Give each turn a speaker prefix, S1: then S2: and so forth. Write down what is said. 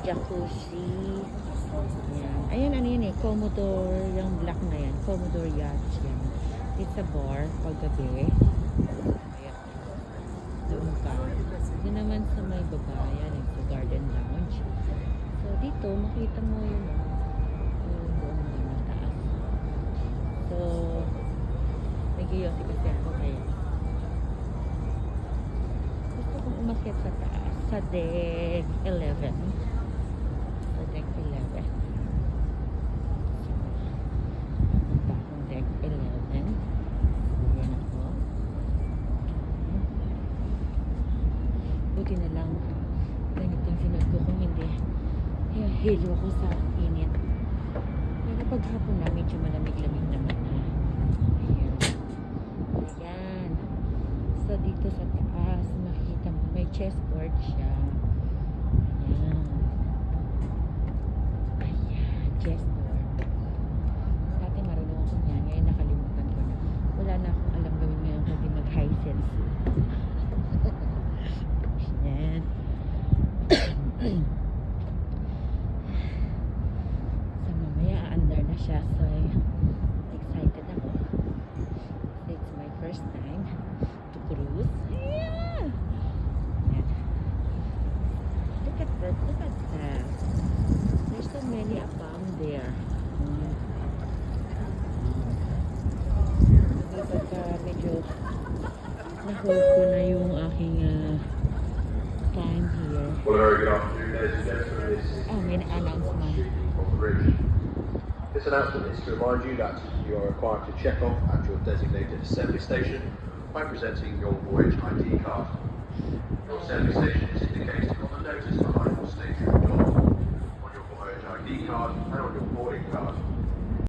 S1: jacuzzi. Ayan. Ayan, ano yun eh, Commodore, yung black na yan. Commodore yacht yan. It's a bar, paggabi. Ayan. Doon ka. Doon naman sa may baba, yan, yung garden lounge. So, dito, makita mo yung doon na mataas. So, nag-iossi kasi ako kaya. Gusto kong umakyat sa taas. Sa deck 11. Sa deck 11. Punta akong deck 11. Ayan ako. Buti na lang ganitong sinod ko kung hindi hilo ako sa init. Pero pag hapon na medyo malamig-lamig naman na. Ayan. Ayan. So dito sa taas makikita mo may chessboard siya. Ayan. Ayan. Chessboard. Dati marunong ako niyan. Ngayon nakalimutan ko na. Wala na akong alam gawin ngayon kundi mag-high sense. Ayan. So mamaya aandar na siya. So excited ako. It's my first time to cruise. Yeah. Ayan. Look at that. Look at that. There's so many above there. Pagka medyo na-hold ko na yung aking time here.
S2: Well, a very good afternoon, ladies and gentlemen. This is
S1: Oh, may announcement.
S2: on the bridge. This announcement is to remind you that you are required to check off at your designated assembly station by presenting your voyage ID card. Your assembly station is indicated on the notice behind your station door, on your voyage ID card and on your boarding card.